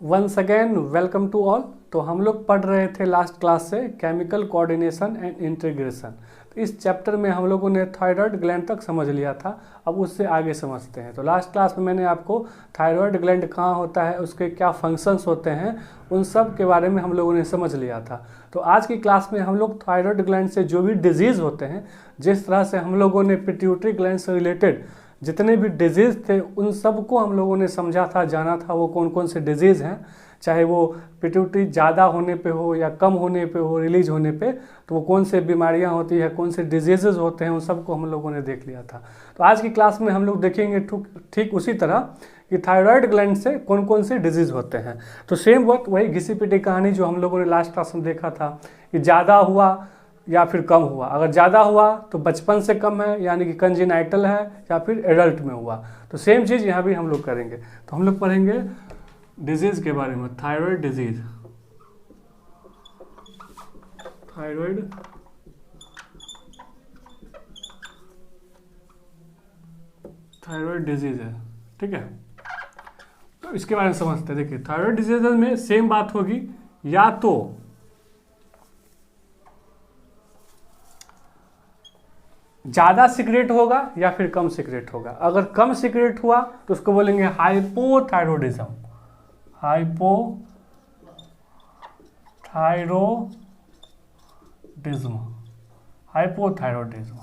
Once again welcome to all. तो हम लोग पढ़ रहे थे लास्ट क्लास से केमिकल कोऑर्डिनेशन एंड इंटीग्रेशन। तो इस चैप्टर में हम लोगों ने थायराइड ग्लैंड तक समझ लिया था। अब उससे आगे समझते हैं। तो लास्ट क्लास में मैंने आपको थायराइड ग्लैंड कहाँ होता है, उसके क्या फंक्शंस होते हैं, उन सब के बारे में हम लोगों ने समझ लिया था। तो आज की क्लास में हम लोग थायराइड ग्लैंड से जो भी डिजीज़ होते हैं, जिस तरह से हम लोगों ने पिट्यूटरी ग्लैंड से रिलेटेड जितने भी डिजीज़ थे उन सबको हम लोगों ने समझा था, जाना था वो कौन कौन से डिजीज़ हैं। चाहे वो पिट्यूटरी ज़्यादा होने पे हो या कम होने पे हो, रिलीज होने पे, तो वो कौन से बीमारियां होती है, कौन से डिजीज़ होते हैं, उन सबको हम लोगों ने देख लिया था। तो आज की क्लास में हम लोग देखेंगे ठीक उसी तरह कि थायराइड ग्लैंड से कौन कौन से डिजीज़ होते हैं। तो सेम वही घिसी पिटी कहानी जो हम लोगों ने लास्ट क्लास में देखा था कि ज़्यादा हुआ या फिर कम हुआ। अगर ज़्यादा हुआ तो बचपन से कम है, यानी कि कंजेनाइटल है, या फिर एडल्ट में हुआ। तो सेम चीज़ यहाँ भी हम लोग करेंगे। तो हम लोग पढ़ेंगे डिजीज़ के बारे में। Thyroid disease, thyroid thyroid disease है, ठीक है। तो इसके बारे में समझते हैं। देखिए थायराइड डिजीज में सेम बात होगी, या तो ज़्यादा सीक्रेट होगा या फिर कम सीक्रेट होगा। अगर कम सीक्रेट हुआ तो उसको बोलेंगे हाइपोथायरॉयडिज्म, हाइपोथायरॉयडिज्म।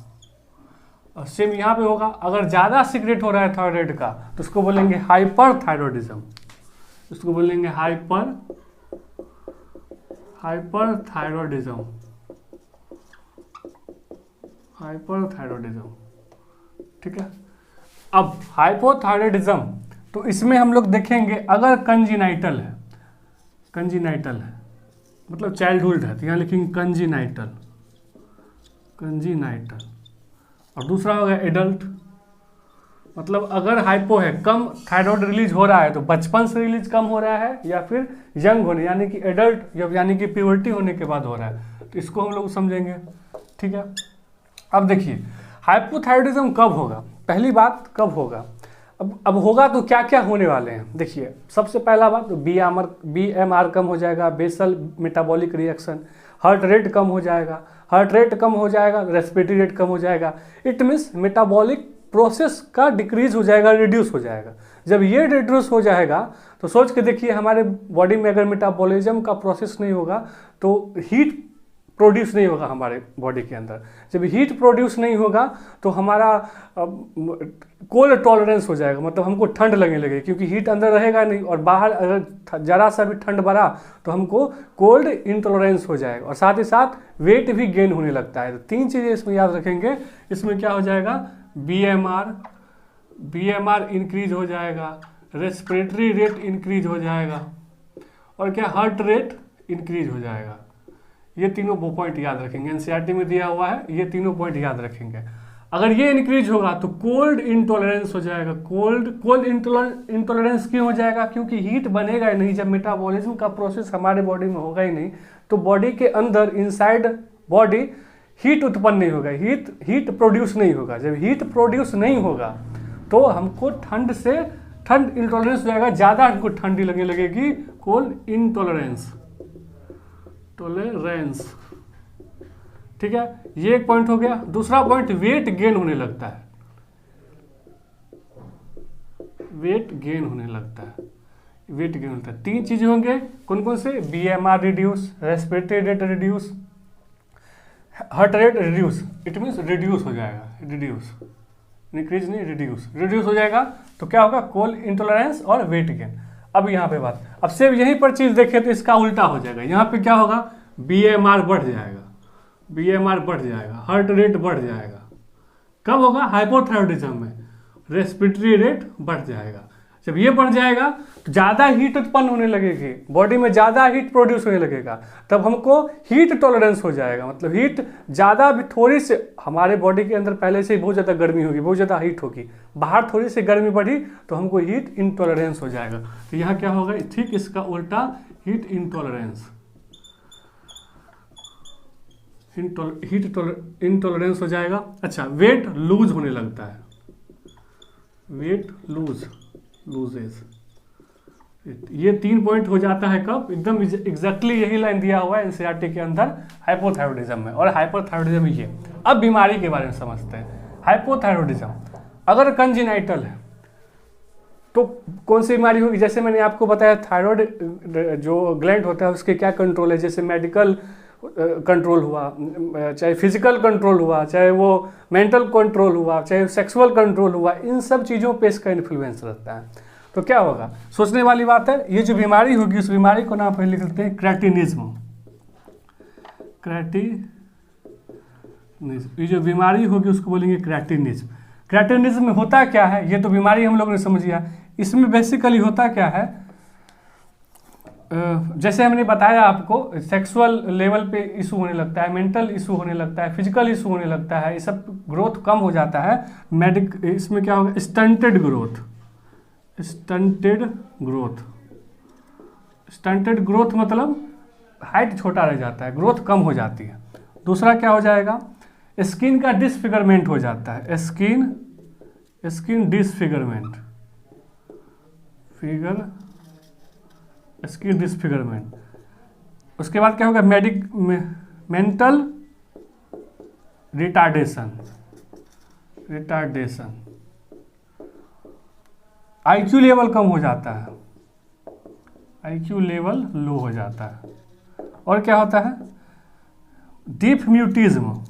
और सेम यहाँ पे होगा, अगर ज़्यादा सीक्रेट हो रहा है थायराइड का तो उसको बोलेंगे हाइपरथायरॉयडिज्म, उसको बोलेंगे हाइपरथायरॉयडिज्म। ठीक है। अब हाइपोथायरॉयडिज्म, तो इसमें हम लोग देखेंगे अगर कंजेनाइटल है मतलब चाइल्डहुड है, तो यहाँ लिखेंगे कंजेनाइटल। और दूसरा होगा एडल्ट, मतलब अगर हाइपो है, कम थायराइड रिलीज हो रहा है, तो बचपन से रिलीज कम हो रहा है या फिर यंग होने यानी कि एडल्ट यानी कि प्यूबर्टी होने के बाद हो रहा है। तो इसको हम लोग समझेंगे, ठीक है। अब देखिए हाइपोथायरॉयडिज्म कब होगा, पहली बात कब होगा। अब होगा तो क्या क्या होने वाले हैं। देखिए सबसे पहला बात तो BMR कम हो जाएगा, basal metabolic reaction, heart rate कम हो जाएगा, रेस्पिरेटरी रेट कम हो जाएगा। इट मीन्स मेटाबॉलिक प्रोसेस का डिक्रीज हो जाएगा, रिड्यूस हो जाएगा। जब ये रिड्यूस हो जाएगा तो सोच के देखिए हमारे बॉडी में अगर मेटाबॉलिज्म का प्रोसेस नहीं होगा तो हीट प्रोड्यूस नहीं होगा हमारे बॉडी के अंदर। जब हीट प्रोड्यूस नहीं होगा तो हमारा कोल्ड टॉलरेंस हो जाएगा, मतलब हमको ठंड लगने लगेगी, क्योंकि हीट अंदर रहेगा नहीं और बाहर अगर जरा सा भी ठंड बढ़ा तो हमको कोल्ड इंटॉलरेंस हो जाएगा। और साथ ही साथ वेट भी गेन होने लगता है। तो तीन चीज़ें इसमें याद रखेंगे। इसमें क्या हो जाएगा, BMR इंक्रीज हो जाएगा, रेस्पिरेटरी रेट इंक्रीज हो जाएगा, और क्या हार्ट रेट इंक्रीज हो जाएगा। ये तीनों पॉइंट याद रखेंगे, एनसीईआरटी में दिया हुआ है, ये तीनों पॉइंट याद रखेंगे। अगर ये इंक्रीज होगा तो कोल्ड इंटॉलरेंस हो जाएगा। कोल्ड इंटॉलरेंस क्यों हो जाएगा, क्योंकि हीट बनेगा ही नहीं। जब मेटाबॉलिज्म का प्रोसेस हमारे बॉडी में होगा ही नहीं तो बॉडी के अंदर इनसाइड बॉडी हीट उत्पन्न नहीं होगा, हीट प्रोड्यूस नहीं होगा। जब हीट प्रोड्यूस नहीं होगा तो हमको ठंड इंटॉलरेंस हो जाएगा, ज़्यादा हमको ठंडी लगने लगेगी, कोल्ड इंटॉलरेंस, ठीक है। ये एक पॉइंट हो गया। दूसरा पॉइंट वेट गेन होने लगता है, वेट गेन होता है। तीन चीजें होंगे, कौन कौन से, BMR reduce, respiratory rate reduce, heart rate reduce. It means reduce हो जाएगा, इंक्रीज नहीं, रिड्यूस हो जाएगा। तो क्या होगा, कोल्ड इंटॉलरेंस और वेट गेन। अब यहाँ पे बात, अब सिर्फ यहीं पर चीज देखें तो इसका उल्टा हो जाएगा। यहाँ पे क्या होगा, BMR बढ़ जाएगा, हार्ट रेट बढ़ जाएगा। कब होगा, हाइपोथायरॉयडिज्म में रेस्पिरेटरी रेट बढ़ जाएगा। जब ये बढ़ जाएगा तो ज़्यादा हीट उत्पन्न होने लगेगी, बॉडी में ज़्यादा हीट प्रोड्यूस होने लगेगा, तब हमको हीट टॉलरेंस हो जाएगा। मतलब हीट ज़्यादा भी थोड़ी से, हमारे बॉडी के अंदर पहले से ही बहुत ज़्यादा गर्मी होगी, बहुत ज़्यादा हीट होगी, बाहर थोड़ी सी गर्मी बढ़ी तो हमको हीट इंटॉलरेंस हो जाएगा। तो यहाँ क्या होगा, ठीक इसका उल्टा, हीट इंटॉलरेंस हो जाएगा। अच्छा, वेट लूज होने लगता है, वेट लूजेस, ये 3 पॉइंट हो जाता है कब, एकदम एग्जैक्टली यही लाइन दिया हुआ है एनसीईआरटी के अंदर हाइपोथायरॉयडिज्म में। और हाइपरथायरॉयडिज्म ये। अब बीमारी के बारे में समझते हैं। हाइपोथायरॉयडिज्म अगर कंजेनाइटल है तो कौन सी बीमारी होगी? जैसे मैंने आपको बताया थायराइड जो ग्लैंड होता है उसके क्या कंट्रोल है, जैसे मेडिकल कंट्रोल हुआ, चाहे फिजिकल कंट्रोल हुआ, चाहे वो मेंटल कंट्रोल हुआ, चाहे सेक्सुअल कंट्रोल हुआ, इन सब चीज़ों पे इसका इन्फ्लुएंस रहता है। तो क्या होगा, सोचने वाली बात है। ये जो बीमारी होगी उस बीमारी को नाम पहले लिख लेते हैं क्रेटिनिज्म। ये जो बीमारी होगी उसको बोलेंगे क्रेटिनिज्म। क्रेटिनिज्म में होता क्या है, ये तो बीमारी हम लोग ने समझ लिया। इसमें बेसिकली होता क्या है, जैसे हमने बताया आपको, सेक्सुअल लेवल पे इशू होने लगता है, मेंटल इशू होने लगता है, फिजिकल इशू होने लगता है, ये सब ग्रोथ कम हो जाता है। इसमें क्या होगा, स्टंटेड ग्रोथ। स्टंटेड ग्रोथ मतलब हाइट छोटा रह जाता है, ग्रोथ कम हो जाती है। दूसरा क्या हो जाएगा, स्किन का डिसफिगरमेंट हो जाता है। Skin disfigurement, skin disfigurement. उसके बाद क्या होगा, मेंटल रिटार्डेशन। आईक्यू लेवल कम हो जाता है, आईक्यू लेवल लो हो जाता है। और क्या होता है, डिफम्यूटिज्म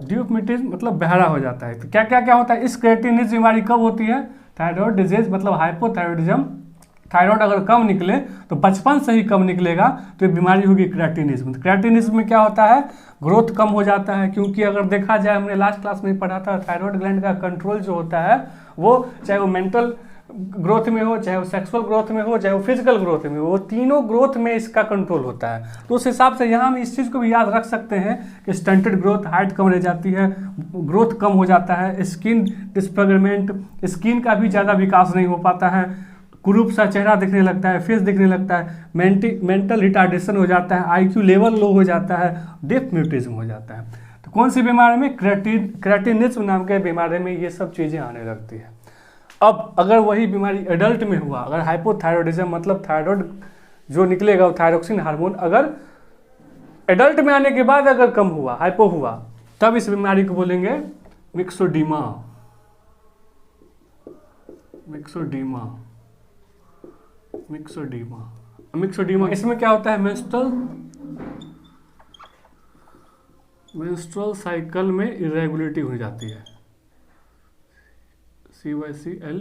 मतलब बहरा हो जाता है। तो क्या क्या क्या होता है, इस क्रेटिनिज्म बीमारी कब होती है, थायराइड डिजीज मतलब हाइपोथायरॉयडिज्म। थायराइड अगर कम निकले तो बचपन से ही कम निकलेगा तो ये बीमारी होगी क्रेटिनिज्म। तो क्रेटिनिज्म में क्या होता है, ग्रोथ कम हो जाता है। क्योंकि अगर देखा जाए, हमने लास्ट क्लास में पढ़ा था, थायराइड ग्लैंड का कंट्रोल जो होता है वो चाहे वो मेंटल ग्रोथ में हो, चाहे वो सेक्सुअल ग्रोथ में हो, चाहे वो फिजिकल ग्रोथ में हो, वो तीनों ग्रोथ में इसका कंट्रोल होता है। तो उस हिसाब से यहाँ हम इस चीज़ को भी याद रख सकते हैं कि स्टंटेड ग्रोथ, हाइट कम रह जाती है, ग्रोथ कम हो जाता है, स्किन डिसफिगरमेंट, स्किन का भी ज़्यादा विकास नहीं हो पाता है, कुरूप सा चेहरा दिखने लगता है, फेस दिखने लगता है, मेंटल रिटार्डेशन हो जाता है, आईक्यू लेवल लो हो जाता है, डिफम्यूटिज्म हो जाता है। तो कौन सी बीमारी में, क्रेटिनिज्म नाम के बीमारी में ये सब चीज़ें आने लगती है। अब अगर वही बीमारी एडल्ट में हुआ, अगर हाइपोथायरॉयडिज्म मतलब थायराइड जो निकलेगा वो थायरोक्सिन हार्मोन अगर एडल्ट में आने के बाद अगर कम हुआ, हाइपो हुआ, तब इस बीमारी को बोलेंगे मिक्सोडीमा। इसमें क्या होता है, मेंस्ट्रुअल साइकिल में इरेगुलरिटी हो जाती है। CYCLE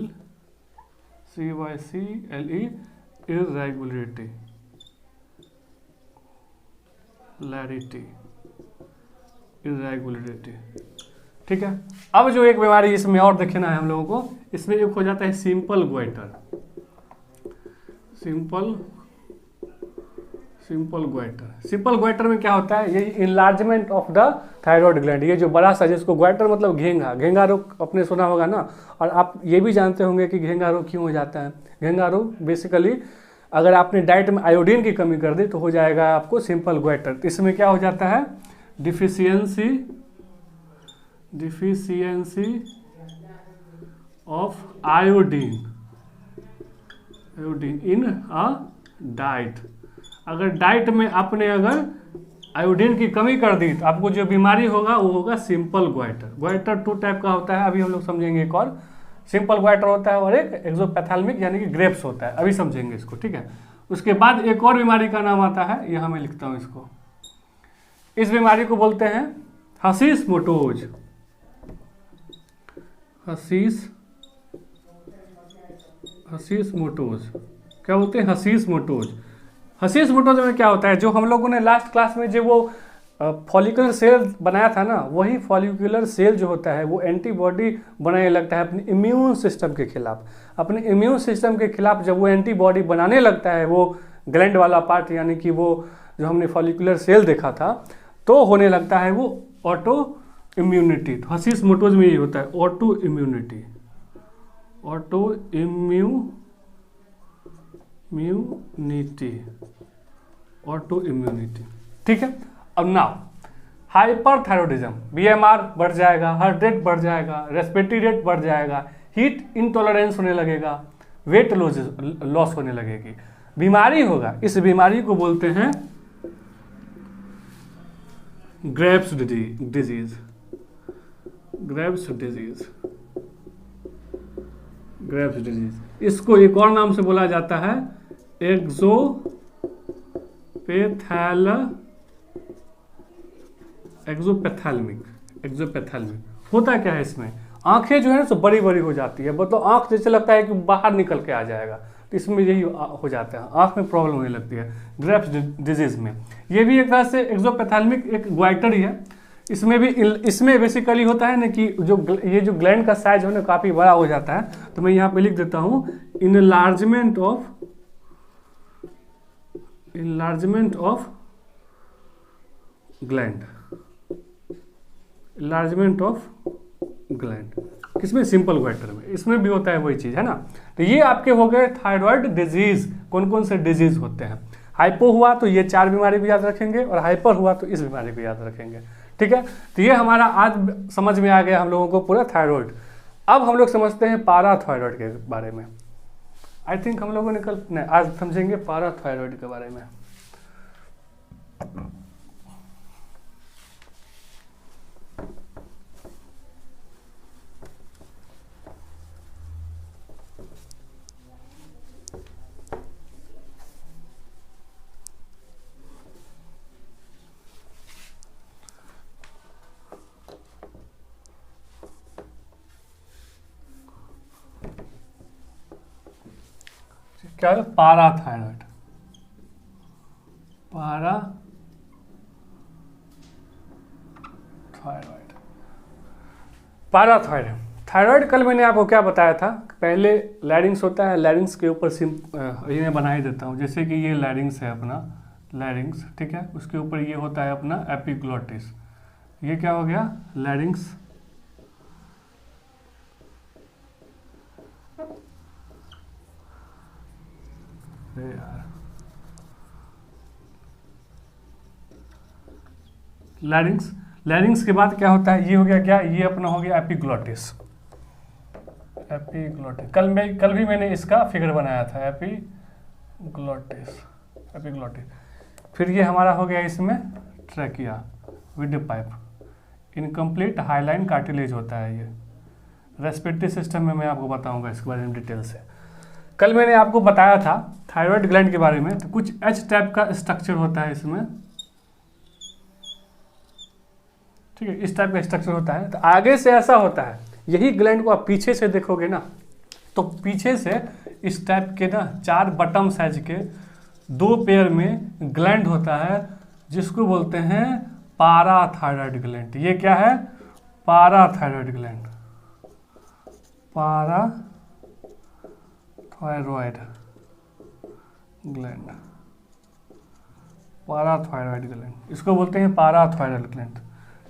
irregularity. ठीक है। अब जो एक बीमारी इसमें और देखना है हम लोगों को, इसमें एक हो जाता है सिंपल ग्वाइटर। सिंपल ग्वाइटर में क्या होता है, ये enlargement of the thyroid gland. ये जो बड़ा सा, जिसको ग्वाइटर मतलब घेंगा रोग आपने सुना होगा ना। और आप ये भी जानते होंगे कि घेंगा रोग क्यों हो जाता है। घेंगा रोग बेसिकली अगर आपने डाइट में आयोडीन की कमी कर दी तो हो जाएगा आपको सिंपल ग्वाइटर। इसमें क्या हो जाता है, deficiency of iodine in a diet. अगर डाइट में आपने अगर आयोडीन की कमी कर दी तो आपको जो बीमारी होगा वो होगा सिंपल ग्वाइटर। ग्वाइटर 2 टाइप का होता है, अभी हम लोग समझेंगे। एक और सिंपल ग्वाइटर होता है और एक एक्सोपैथाल्मिक यानी कि ग्रेप्स होता है, अभी समझेंगे इसको। ठीक है। उसके बाद एक और बीमारी का नाम आता है, यहाँ मैं लिखता हूँ इसको। इस बीमारी को बोलते हैं हशीश-मोटोज। क्या बोलते हैं, हशीश-मोटोज। हशीश-मोटोज में क्या होता है, जो हम लोगों ने लास्ट क्लास में जो वो फॉलिकुलर सेल बनाया था ना, वही फॉलिकुलर सेल जो होता है वो एंटीबॉडी बनाने लगता है अपने इम्यून सिस्टम के खिलाफ। अपने इम्यून सिस्टम के खिलाफ जब वो एंटीबॉडी बनाने लगता है, वो ग्लैंड वाला पार्ट यानी कि वो जो हमने फॉलिकुलर सेल देखा था, तो होने लगता है वो ऑटो इम्यूनिटी। तो हशीश-मोटोज में यही होता है, ऑटो इम्यूनिटी। ठीक है। अब नाउ हाइपरथायरॉयडिज्म, BMR बढ़ जाएगा, हार्ट रेट बढ़ जाएगा, रेस्पिरेटरी रेट बढ़ जाएगा, हीट इंटॉलरेंस होने लगेगा, वेट लॉस होने लगेगी, बीमारी होगा। इस बीमारी को बोलते हैं Graves disease. Graves disease, Graves disease. इसको एक और नाम से बोला जाता है एक्सोपैथेल्मिक। होता क्या है इसमें, आंखें जो है ना तो बड़ी बड़ी हो जाती है, मतलब आंख जैसे लगता है कि बाहर निकल के आ जाएगा, तो इसमें यही हो जाता है, आंख में प्रॉब्लम होने लगती है ग्रेव्स डिजीज में। ये भी एक तरह से एक्सोपैथेल्मिक एक ग्वाइटर ही है। इसमें बेसिकली होता है ना कि ये जो ग्लैंड का साइज है ना काफ़ी बड़ा हो जाता है। तो मैं यहाँ पे लिख देता हूँ enlargement of gland, enlargement of gland. किसमें, सिंपल ग्वाइटर में। इसमें भी होता है वही चीज़ है ना। तो ये आपके हो गए थायराइड डिजीज। कौन कौन से डिजीज होते हैं, हाइपो हुआ तो ये 4 बीमारी भी याद रखेंगे, और हाइपर हुआ तो इस बीमारी भी याद रखेंगे। ठीक है, तो ये हमारा आज समझ में आ गया हम लोगों को पूरा थायराइड। अब हम लोग समझते हैं पाराथायराइड के बारे में। आई थिंक हम लोगों ने आज समझेंगे पाराथायराइड के बारे में। क्या है पाराथायराइड, पाराथायराइड। थायराइड कल मैंने आपको क्या बताया था, पहले लैरिंग्स होता है, लैरिंग्स के ऊपर ये मैं बना ही देता हूँ। जैसे कि ये लैरिंग्स है अपना, लैरिंग्स, ठीक है, उसके ऊपर ये होता है अपना एपिग्लोटिस। ये क्या हो गया, लैरिंग्स। लैरिंग्स के बाद क्या होता है, ये हो गया क्या, ये अपना हो गया एपिग्लोटिस। कल भी मैंने इसका फिगर बनाया था, एपिग्लोटिस। फिर ये हमारा हो गया इसमें trachea with pipe, incomplete highline cartilage होता है ये। रेस्पिरेटरी सिस्टम में मैं आपको बताऊंगा इसके बारे में डिटेल से। कल मैंने आपको बताया था थायराइड ग्लैंड के बारे में, तो कुछ एच टाइप का स्ट्रक्चर होता है इसमें, ठीक है, इस टाइप का स्ट्रक्चर होता है। तो आगे से ऐसा होता है, यही ग्लैंड को आप पीछे से देखोगे ना, तो पीछे से इस टाइप के ना 4 बटम साइज के 2 पेयर में ग्लैंड होता है, जिसको बोलते हैं पाराथायराइड ग्लैंड। ये क्या है, पाराथायराइड ग्लैंड, पाराथायराइड ग्लैंड, पाराथायराइड ग्लैंड, इसको बोलते हैं पाराथायराइड ग्लैंड।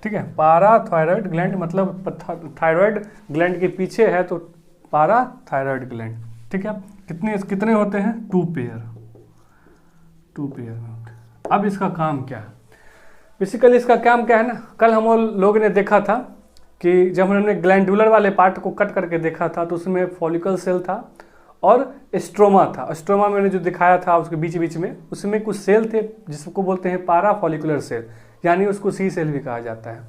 ठीक है, पाराथायराइड ग्लैंड मतलब थायराइड ग्लैंड के पीछे है तो पाराथायराइड ग्लैंड। ठीक है, कितने होते हैं, 2 पेयर में होते हैं। अब इसका काम क्या है, बेसिकली इसका काम क्या है ना, कल हम लोगों ने देखा था कि जब हमने ग्लैंडुलर वाले पार्ट को कट करके देखा था, तो उसमें फॉलिकल सेल था और स्ट्रोमा था। स्ट्रोमा मैंने जो दिखाया था उसके बीच बीच में, उसमें कुछ सेल थे जिसको बोलते हैं पारा फॉलिकुलर सेल, यानी उसको सी सेल भी कहा जाता है।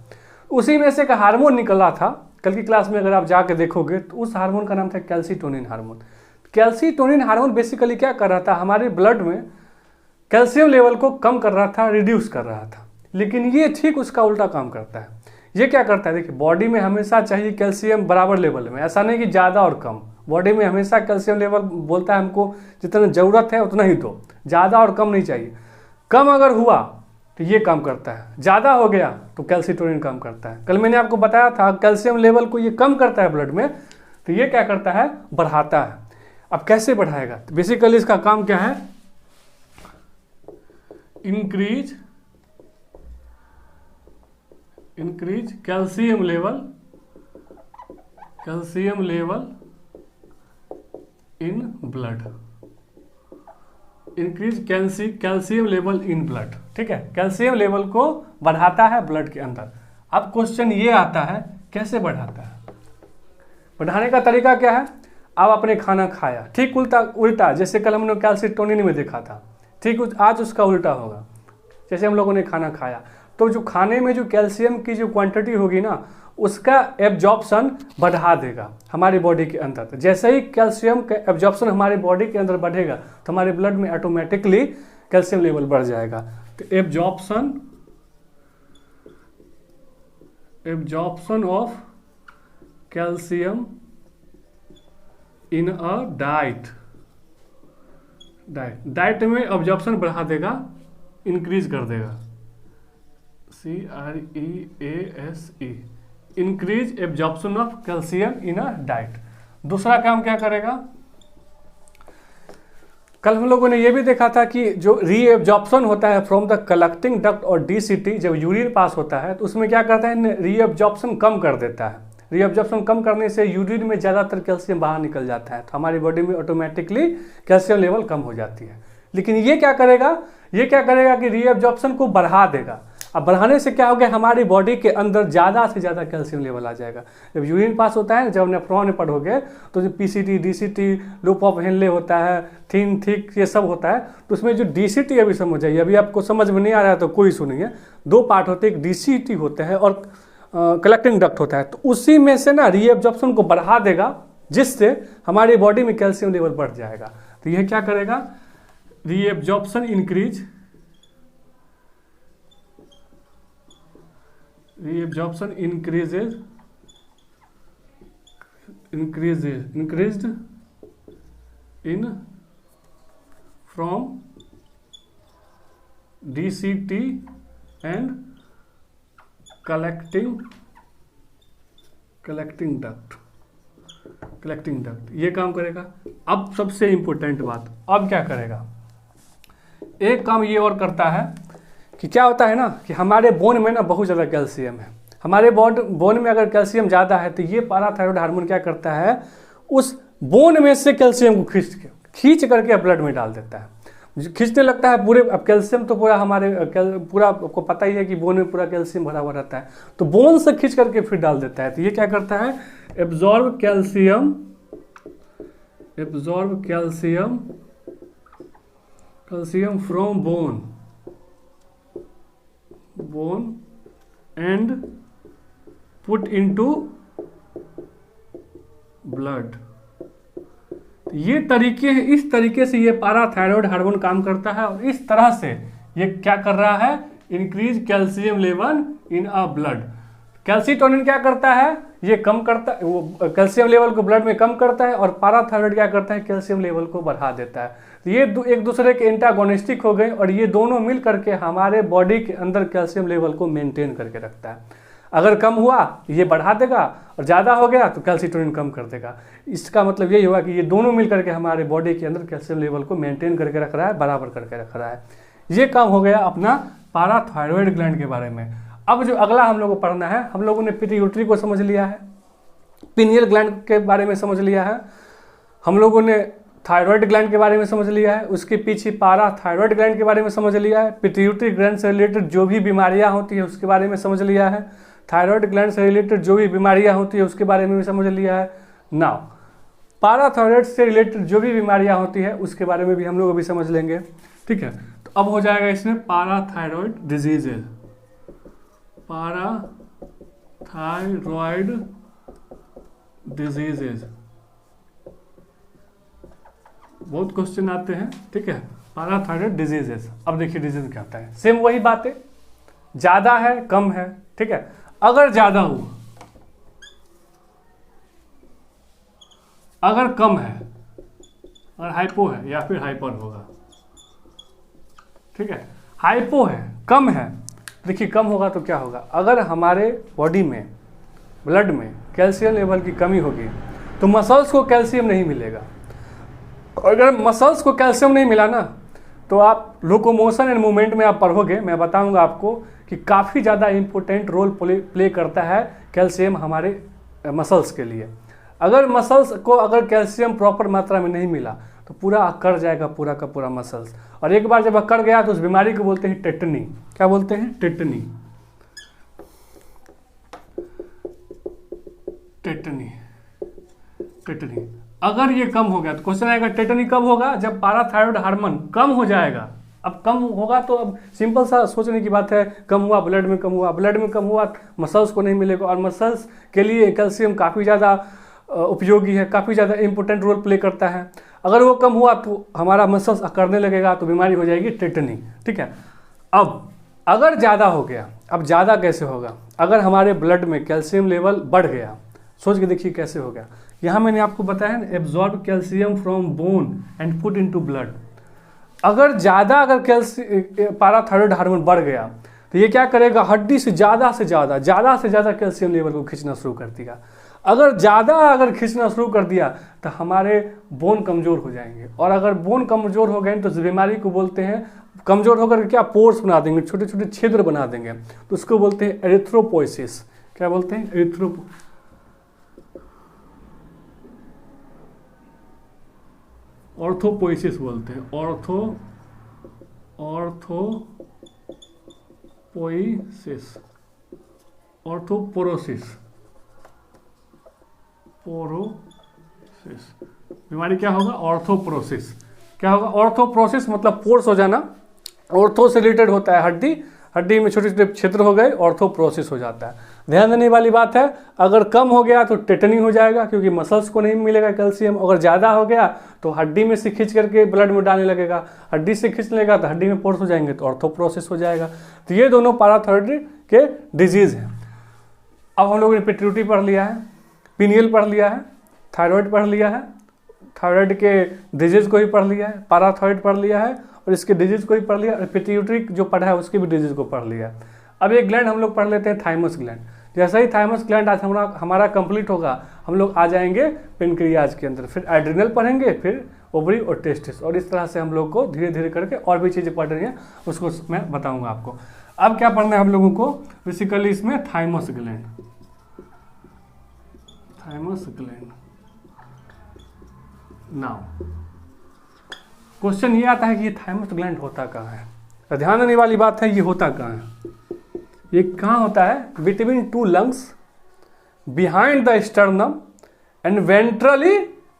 उसी में से एक हार्मोन निकला था, कल की क्लास में अगर आप जाके देखोगे तो उस हार्मोन का नाम था calcitonin hormone. Calcitonin hormone basically क्या कर रहा था, हमारे ब्लड में कैल्शियम लेवल को कम कर रहा था, रिड्यूस कर रहा था। लेकिन ये ठीक उसका उल्टा काम करता है। ये क्या करता है, देखिए, बॉडी में हमेशा चाहिए कैल्शियम बराबर लेवल में, ऐसा नहीं कि ज़्यादा और कम। बॉडी में हमेशा कैल्शियम लेवल बोलता है हमको जितना ज़रूरत है उतना ही दो, ज़्यादा और कम नहीं चाहिए। कम अगर हुआ तो ये काम करता है, ज़्यादा हो गया तो कैल्सीटोनिन काम करता है। कल मैंने आपको बताया था कैल्शियम लेवल को ये कम करता है ब्लड में, तो ये क्या करता है, बढ़ाता है। अब कैसे बढ़ाएगा, तो बेसिकली इसका काम क्या है, increase calcium level in blood, increase calcium level in blood. ठीक है, कैल्शियम लेवल को बढ़ाता है ब्लड के अंदर। अब क्वेश्चन ये आता है, कैसे बढ़ाता है, बढ़ाने का तरीका क्या है, अब आपने खाना खाया, ठीक उल्टा उल्टा जैसे कल हमने कैल्सिटोनिन में देखा था, ठीक आज उसका उल्टा होगा। जैसे हम लोगों ने खाना खाया तो जो खाने में जो कैल्शियम की जो क्वांटिटी होगी ना, उसका एब्जॉर्प्शन बढ़ा देगा हमारी बॉडी के अंदर। तो जैसे ही कैल्शियम का एब्जॉर्प्शन हमारे बॉडी के अंदर बढ़ेगा तो हमारे ब्लड में ऑटोमेटिकली कैल्शियम लेवल बढ़ जाएगा। तो absorption of calcium in a diet में ऑब्जॉर्प्शन बढ़ा देगा, इंक्रीज कर देगा, CREASE, increase absorption of calcium in a diet. दूसरा काम क्या करेगा, कल हम लोगों ने यह भी देखा था कि जो रीएब्जॉर्प्शन होता है फ्रॉम द कलेक्टिंग डक्ट और DCT, जब यूरिन पास होता है तो उसमें क्या करता है, रीएब्जॉर्प्शन कम कर देता है। रीअब्जॉर्प्शन कम करने से यूरिन में ज़्यादातर कैल्शियम बाहर निकल जाता है, तो हमारी बॉडी में ऑटोमेटिकली कैल्शियम लेवल कम हो जाती है। लेकिन ये क्या करेगा कि रीअब्जॉर्प्शन को बढ़ा देगा। अब बढ़ाने से क्या हो गया, हमारी बॉडी के अंदर ज़्यादा से ज़्यादा कैल्शियम लेवल आ जाएगा। जब यूरिन पास होता है, जब नेफ्रॉन में पढ़ोगे तो जो PCT, DCT, loop of Henle होता है, थिन थिक, ये सब होता है। तो उसमें जो DCT अभी समझ आइए, अभी आपको समझ में नहीं आ रहा है तो कोई इशू नहीं है। दो पार्ट होते हैं, एक DCT होता है और कलेक्टिंग डक्ट होता है। तो उसी में से ना रीअब्जॉर्प्शन को बढ़ा देगा, जिससे हमारी बॉडी में कैल्शियम लेवल बढ़ जाएगा। तो यह क्या करेगा, reabsorption increases increased in from DCT and collecting duct ये काम करेगा। अब सबसे इंपॉर्टेंट बात, अब क्या करेगा, एक काम ये और करता है कि क्या होता है ना कि हमारे बोन में ना बहुत ज़्यादा कैल्शियम है। हमारे बोन में अगर कैल्शियम ज़्यादा है तो ये पाराथायरॉयड हार्मोन क्या करता है, उस बोन में से कैल्शियम को खींच करके ब्लड में डाल देता है, खींचने लगता है पूरे। अब कैल्शियम तो पूरा हमारे पूरा आपको पता ही है कि बोन में पूरा कैल्शियम भरा हुआ रहता है, तो बोन से खींच करके फिर डाल देता है। तो ये क्या करता है, absorb calcium from bone and put into blood. ये तरीके हैं, इस तरीके से ये पाराथायरॉयड हार्मोन काम करता है और इस तरह से ये क्या कर रहा है, increase calcium level in a blood. Calcitonin क्या करता है, ये कम करता है, वो कैल्शियम लेवल को ब्लड में कम करता है, और पाराथायरॉयड क्या करता है, कैल्शियम लेवल को बढ़ा देता है। तो ये एक दूसरे के एंटागोनिस्टिक हो गए और ये दोनों मिल करके हमारे बॉडी के अंदर कैल्शियम लेवल को मेंटेन करके रखता है। अगर कम हुआ ये बढ़ा देगा और ज़्यादा हो गया तो कैल्सिटोनिन कम कर देगा। इसका मतलब यही हुआ कि ये दोनों मिल करके हमारे बॉडी के अंदर कैल्शियम लेवल को मेंटेन करके रख रहा है, बराबर करके रख रहा है। ये काम हो गया अपना पाराथायरॉयड ग्लैंड के बारे में। अब जो अगला हम लोग को पढ़ना है, हम लोगों ने पिट्यूटरी को समझ लिया है, पिनियल ग्लैंड के बारे में समझ लिया है, हम लोगों ने थायराइड ग्लैंड के बारे में समझ लिया है, उसके पीछे पाराथायरॉयड ग्लैंड के बारे में समझ लिया है, पिट्यूटरी ग्लैंड से रिलेटेड जो भी बीमारियां होती है उसके बारे में समझ लिया है, थायराइड ग्लैंड से रिलेटेड जो भी बीमारियां होती है उसके बारे में भी समझ लिया है। नाउ पाराथायरॉयड से रिलेटेड जो भी बीमारियां होती है उसके बारे में भी हम लोग अभी समझ लेंगे, ठीक है। तो अब हो जाएगा इसमें पाराथायरॉयड डिजीजेज, पाराथायरॉयड डिजीजेज, बहुत क्वेश्चन आते हैं, ठीक है। पाराथायरॉयड डिजीजेज, अब देखिए डिजीज क्या होता है, सेम वही बातें, ज्यादा है कम है, ठीक है। अगर ज्यादा हुआ, अगर कम है, अगर हाइपो है या फिर हाइपर होगा, ठीक है। हाइपो है, कम है, देखिए कम होगा तो क्या होगा, अगर हमारे बॉडी में ब्लड में कैल्शियम लेवल की कमी होगी तो मसल्स को कैल्शियम नहीं मिलेगा। अगर मसल्स को कैल्शियम नहीं मिला ना तो आप लोकोमोशन एंड मूवमेंट में आप पढ़ोगे, मैं बताऊंगा आपको कि काफ़ी ज़्यादा इम्पोर्टेंट रोल प्ले करता है कैल्शियम हमारे मसल्स के लिए। अगर मसल्स को अगर कैल्शियम प्रॉपर मात्रा में नहीं मिला तो पूरा अकड़ जाएगा, पूरा का पूरा मसल्स, और एक बार जब अकड़ गया तो उस बीमारी को बोलते हैं टेटनी। क्या बोलते हैं? टेटनी। Tetani tetani. अगर ये कम हो गया तो क्वेश्चन आएगा टेटनी कब होगा, जब पाराथायरॉयड हार्मोन कम हो जाएगा। अब कम होगा तो अब सिंपल सा सोचने की बात है, कम हुआ ब्लड में कम हुआ, ब्लड में कम हुआ मसल्स को नहीं मिलेगा, और मसल्स के लिए कैल्शियम काफ़ी ज़्यादा उपयोगी है, काफ़ी ज़्यादा इंपॉर्टेंट रोल प्ले करता है। अगर वो कम हुआ तो हमारा मसल्स अकड़ने लगेगा, तो बीमारी हो जाएगी टेटनी। ठीक है, अब अगर ज़्यादा हो गया, अब ज़्यादा कैसे होगा, अगर हमारे ब्लड में कैल्शियम लेवल बढ़ गया, सोच के देखिए कैसे हो गया। यहाँ मैंने आपको बताया ना, absorb calcium from bone and put into blood. अगर ज़्यादा अगर कैल्शियम पाराथायरॉयड हार्मोन बढ़ गया तो ये क्या करेगा, हड्डी से ज़्यादा कैल्शियम लेवल को खींचना शुरू कर दिया। अगर खींचना शुरू कर दिया तो हमारे बोन कमज़ोर हो जाएंगे, और अगर बोन कमज़ोर हो गए तो इस बीमारी को बोलते हैं, कमज़ोर होकर क्या पोर्स बना देंगे, छोटे छोटे छिद्र बना देंगे, तो उसको बोलते हैं एरिथ्रोपोइसिस। क्या बोलते हैं, ऑर्थोपोइसिस बोलते हैं, ऑर्थोपोरोसिस बीमारी क्या होगा, ऑर्थोपोरोसिस। क्या होगा, ऑर्थोपोरोसिस मतलब पोर्स हो जाना, ऑर्थो से रिलेटेड होता है, हड्डी में छोटे छोटे क्षेत्र हो गए, ऑर्थोपोरोसिस हो जाता है। ध्यान देने वाली बात है, अगर कम हो गया तो टेटनी हो जाएगा, क्योंकि मसल्स को नहीं मिलेगा कैल्शियम। अगर ज़्यादा हो गया तो हड्डी में से खींच करके ब्लड में डालने लगेगा, हड्डी से खींचने लगेगा तो हड्डी में पोर्स हो जाएंगे, तो ऑर्थोपोरोसिस हो जाएगा। तो ये दोनों पाराथायरॉयड के डिजीज़ हैं। अब हम लोगों ने पिट्यूटरी पढ़ लिया है, पीनियल पढ़ लिया है, थायराइड पढ़ लिया है, थायराइड के डिजीज़ को ही पढ़ लिया है, पाराथायरॉयड पढ़ लिया है और इसके डिजीज़ को ही पढ़ लिया, और पिट्यूटरी जो पढ़ा है उसके भी डिजीज़ को पढ़ लिया। अब एक ग्लैंड हम लोग पढ़ लेते हैं, थाइमस ग्लैंड। जैसे ही थाइमस ग्लैंड आज हमारा कंप्लीट होगा, हम लोग आ जाएंगे पेनक्रियाज के अंदर, फिर एड्रिनल पढ़ेंगे, फिर ओवरी और टेस्टिस, और इस तरह से हम लोग को धीरे धीरे करके और भी चीज़ें पढ़ रही हैं, उसको मैं बताऊंगा आपको। अब क्या पढ़ना है हम लोगों को, बेसिकली इसमें थाइमस ग्लैंड। नाउ क्वेश्चन ये आता है कि ये थाइमस ग्लैंड होता कहाँ है। तो ध्यान देने वाली बात है, ये होता कहाँ है, ये कहाँ होता है, between two lungs, behind the sternum and ventrally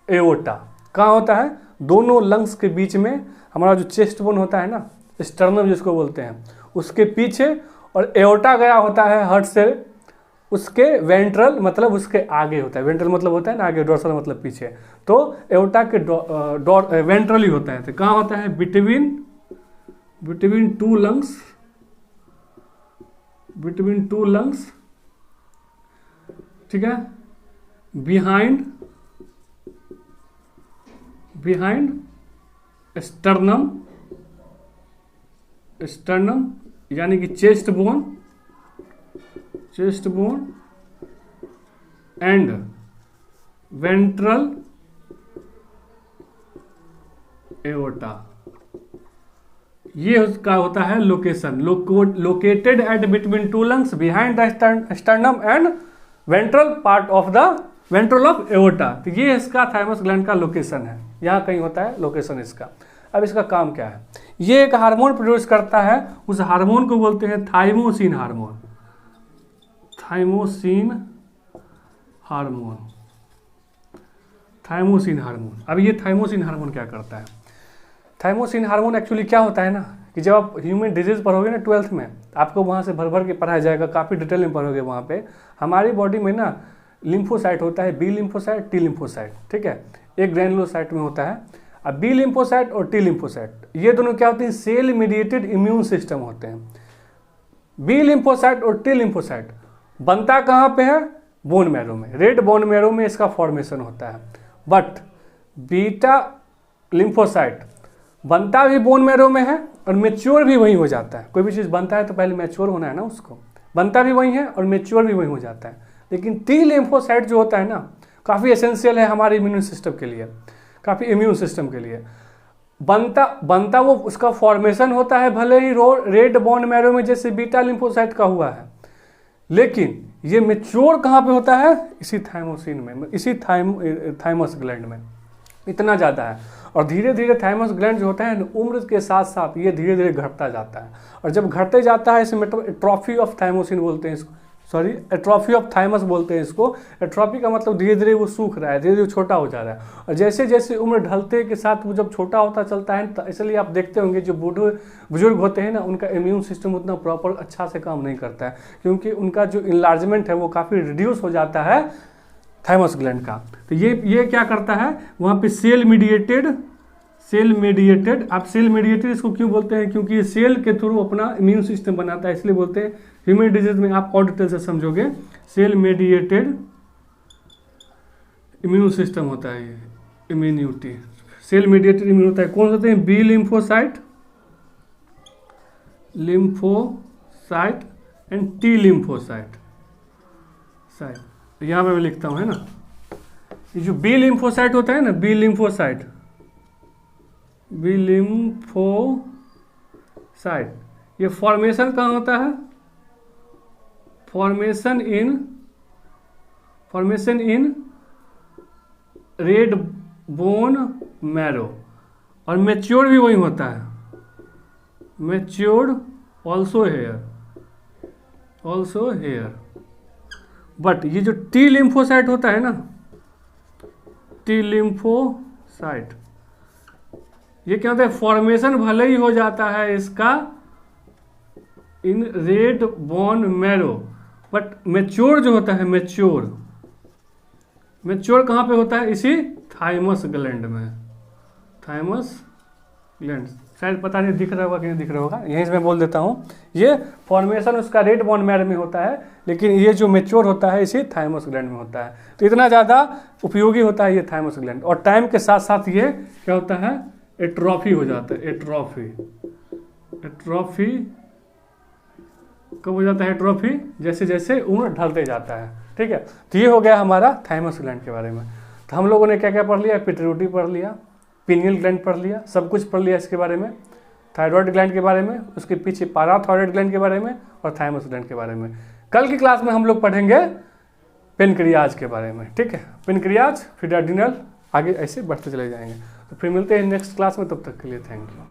aorta. कहाँ होता है, दोनों लंग्स के बीच में, हमारा जो चेस्ट बोन होता है ना, स्टर्नम जिसको बोलते हैं, उसके पीछे, और एओर्टा गया होता है हार्ट से उसके वेंट्रल मतलब उसके आगे होता है। वेंट्रल मतलब होता है ना आगे, डोर्सल मतलब पीछे, तो एओर्टा के वेंट्रली होता है। तो कहाँ होता है, बिटवीन टू लंग्स, ठीक है, बिहाइंड स्टर्नम यानी कि chest bone and ventral aorta, ये उसका होता है location, located at between two lungs, behind the sternum and ventral part of the ventral of aorta. तो ये इसका थाइमस ग्लैंड का लोकेशन है, यहाँ कहीं होता है लोकेशन इसका। अब इसका काम क्या है, ये एक हार्मोन प्रोड्यूस करता है, उस हार्मोन को बोलते हैं थाइमोसिन हार्मोन। अब ये थाइमोसिन हार्मोन क्या करता है, थाइमोसिन हार्मोन एक्चुअली क्या होता है ना, कि जब आप ह्यूमन डिजीज पढ़ोगे ना 12th में, आपको वहाँ से भर भर के पढ़ाया जाएगा, काफ़ी डिटेल में पढ़ोगे। वहाँ पे हमारी बॉडी में ना लिम्फोसाइट होता है, बी लिम्फोसाइट, टी लिम्फोसाइट, ठीक है, एक ग्रैनुलोसाइट में होता है। अब बी लिम्फोसाइट और टी लिम्फोसाइट ये दोनों क्या होते हैं, सेल मीडिएटेड इम्यून सिस्टम होते हैं। बी लिम्फोसाइट और टी लिम्फोसाइट बनता कहाँ पे है, बोन मैरो में, रेड बोन मैरो में इसका फॉर्मेशन होता है। बट बीटा लिम्फोसाइट बनता भी बोन मैरो में है और मेच्योर भी वहीं हो जाता है। कोई भी चीज़ बनता है तो पहले मैच्योर होना है ना, उसको बनता भी वहीं है और मैच्योर भी वहीं हो जाता है। लेकिन टी लिम्फोसाइट जो होता है ना, काफ़ी एसेंशियल है हमारे इम्यून सिस्टम के लिए, काफ़ी इम्यून सिस्टम के लिए। बनता वो उसका फॉर्मेशन होता है भले ही रेड बोन मैरो में जैसे बीटा लिम्फोसाइट का हुआ है, लेकिन ये मैच्योर कहाँ पे होता है, इसी थाइमोसिन में, इसी थाइमस ग्लैंड में, इतना ज़्यादा है। और धीरे धीरे थाइमस ग्लैंड जो होता है उम्र के साथ साथ ये धीरे धीरे घटता जाता है, और जब घटते जाता है इसे एट्रॉफी ऑफ थाइमोसिन बोलते हैं, सॉरी एट्रॉफी ऑफ थाइमस बोलते हैं इसको। एट्रॉफी का मतलब धीरे धीरे वो सूख रहा है, धीरे धीरे छोटा हो जा रहा है, और जैसे जैसे उम्र ढलते के साथ वो जब छोटा होता चलता है, तो इसलिए आप देखते होंगे जो बूढ़े बुजुर्ग होते हैं ना, उनका इम्यून सिस्टम उतना प्रॉपर अच्छा से काम नहीं करता है, क्योंकि उनका जो इनलार्जमेंट है वो काफ़ी रिड्यूस हो जाता है थाइमस ग्लैंड का। तो ये क्या करता है, वहाँ पे सेल मीडिएटेड, आप सेल मेडिएटेड इसको क्यों बोलते हैं, क्योंकि ये सेल के थ्रू अपना इम्यून सिस्टम बनाता है, इसलिए बोलते हैं। ह्यूमन डिजीज में आप और डिटेल से समझोगे। सेल मेडिएटेड इम्यून सिस्टम होता है ये, इम्यूनिटी, सेल मेडिएटेड इम्यून होता है। कौन होते हैं, B lymphocyte and T lymphocyte. यहाँ पे मैं लिखता हूँ, है ना, ये जो बी लिम्फोसाइट होता है ना, बी लिम्फोसाइट, ये फॉर्मेशन कहाँ होता है, formation in red bone marrow, और मैच्योर्ड भी वही होता है, मैच्योर्ड ऑल्सो हेयर। बट ये जो टी लिम्फोसाइट होता है ना, टी लिम्फोसाइट, ये क्या होता है, फॉर्मेशन भले ही हो जाता है इसका in red bone marrow, but mature जो होता है, मैच्योर कहाँ पे होता है, इसी थाइमस ग्लैंड में, थाइमस ग्लैंड। शायद पता नहीं दिख रहा होगा कि नहीं दिख रहा होगा, यहीं से मैं बोल देता हूँ। ये फॉर्मेशन उसका रेड बोन मैरो में होता है, लेकिन ये जो मैच्योर होता है इसी थाइमस ग्लैंड में होता है। तो इतना ज़्यादा उपयोगी होता है ये थाइमस ग्लैंड, और टाइम के साथ साथ ये क्या होता है, एट्रॉफी हो जाता है। एट्रॉफी कब हो जाता है, एट्रॉफी जैसे जैसे उम्र ढलते जाता है, ठीक है। तो ये हो गया हमारा थाइमस ग्लैंड के बारे में। तो हम लोगों ने क्या क्या पढ़ लिया, पिट्यूटरी पढ़ लिया, पीनियल ग्लैंड पढ़ लिया, सब कुछ पढ़ लिया इसके बारे में, थायराइड ग्लैंड के बारे में, उसके पीछे पाराथायराइड ग्लैंड के बारे में, और थाइमस ग्लैंड के बारे में। कल की क्लास में हम लोग पढ़ेंगे पेनक्रियाज के बारे में, ठीक है, पेनक्रियाज फिर एड्रिनल, आगे ऐसे बढ़ते चले जाएंगे। तो फिर मिलते हैं नेक्स्ट क्लास में, तब तक के लिए थैंक यू।